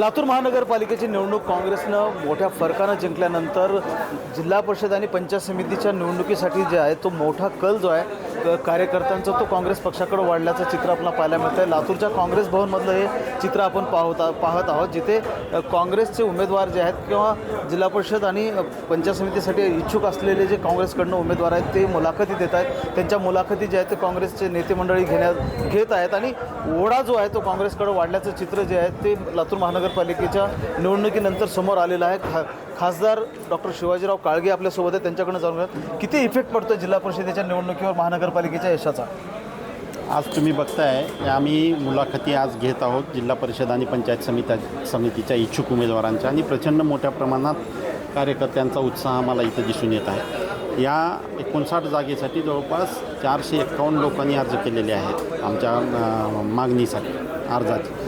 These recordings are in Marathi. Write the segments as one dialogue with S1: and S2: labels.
S1: लातूर महानगरपालिकेची निवडणूक काँग्रेसनं मोठ्या फरकानं जिंकल्यानंतर जिल्हा परिषद आणि पंचायत समितीच्या निवडणुकीसाठी जे आहे तो मोठा कल जो आहे कार्यकर्त्यांचा तो काँग्रेस पक्षाकडे वाढल्याचं चित्र आपल्याला पाहायला मिळतं आहे। लातूरच्या काँग्रेस भवनमधलं हे चित्र आपण पाहत आहोत, जिथे काँग्रेसचे उमेदवार जे आहेत किंवा जिल्हा परिषद आणि पंचायत समितीसाठी इच्छुक असलेले जे काँग्रेसकडनं उमेदवार आहेत ते मुलाखती देत आहेत। त्यांच्या मुलाखती जे आहेत ते काँग्रेसचे नेते मंडळी घेत आहेत आणि ओढा जो आहे तो काँग्रेसकडे वाढल्याचं चित्र जे आहे ते लातूर महानगरपालिकेच्या निवडणुकीनंतर समोर आलेलं आहे। खासदार डॉक्टर शिवाजीराव काळगे आपल्यासोबत आहेत, त्यांच्याकडनं जाणून घ्या किती इफेक्ट पडतो जिल्हा परिषदेच्या निवडणुकीवर महानगरपालिकेच्या यशाचा।
S2: आज तुम्ही बघताय आम्ही मुलाखती आज घेत आहोत जिल्हा परिषद आणि पंचायत समितीच्या इच्छुक उमेदवारांच्या, आणि प्रचंड मोठ्या प्रमाणात कार्यकर्त्यांचा उत्साह आम्हाला इथं दिसून येत आहे। या 59 जागेसाठी जवळपास 451 लोकांनी अर्ज केलेले आहेत, आमच्या मागणीसाठी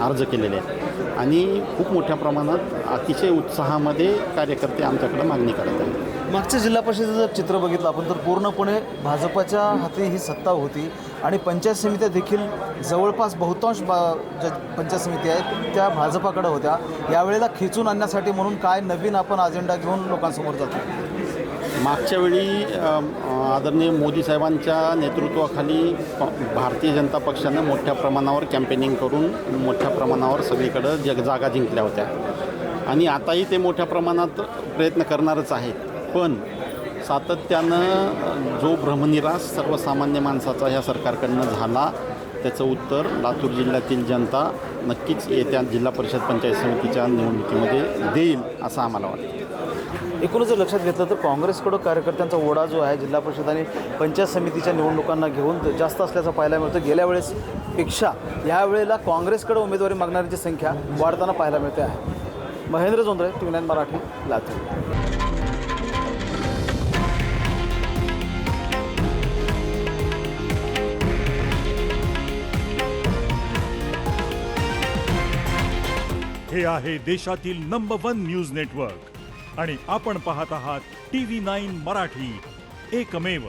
S2: अर्ज केलेले आहेत, आणि खूप मोठ्या प्रमाणात अतिशय उत्साहामध्ये कार्यकर्ते आमच्याकडे मागणी करत आहेत।
S1: मागच्या जिल्हा परिषदेचं चित्र बघितलं आपण तर पूर्णपणे भाजपच्या हाती ही सत्ता होती आणि पंचायत समित्या देखील जवळपास बहुतांश ज्या पंचायत समिती आहेत त्या भाजपाकडे होत्या। यावेळेला खेचून आणण्यासाठी म्हणून काय नवीन आपण अजेंडा घेऊन लोकांसमोर जातो?
S2: मागच्या वेळी आदरणीय मोदी साहेबांच्या नेतृत्वाखाली भारतीय जनता पक्षानं मोठ्या प्रमाणावर कॅम्पेनिंग करून मोठ्या प्रमाणावर सगळीकडं जागा जिंकल्या होत्या, आणि आताही ते मोठ्या प्रमाणात प्रयत्न करणारच आहेत। पण सातत्यानं जो भ्रमनिरास सर्वसामान्य माणसाचा ह्या सरकारकडनं झाला त्याचं उत्तर लातूर जिल्ह्यातील जनता नक्कीच येत्या जिल्हा परिषद पंचायत समितीच्या निवडणुकीमध्ये देईल असं आम्हाला वाटतं।
S1: एकूणच जर लक्षात घेतलं तर काँग्रेसकडं कार्यकर्त्यांचा ओढा जो आहे जिल्हा परिषद आणि पंचायत समितीच्या निवडणुकांना घेऊन जास्त असल्याचं पाहायला मिळतं। गेल्या वेळेसपेक्षा यावेळेला काँग्रेसकडे उमेदवारी मागणाऱ्यांची संख्या वाढताना पाहायला मिळते आहे। महेंद्र जोंधळे, TV9 मराठी, लातूर।
S3: हे आहे देशातील नंबर 1 न्यूज नेटवर्क आणि आपण पाहत आहात TV9 मराठी, एकमेव।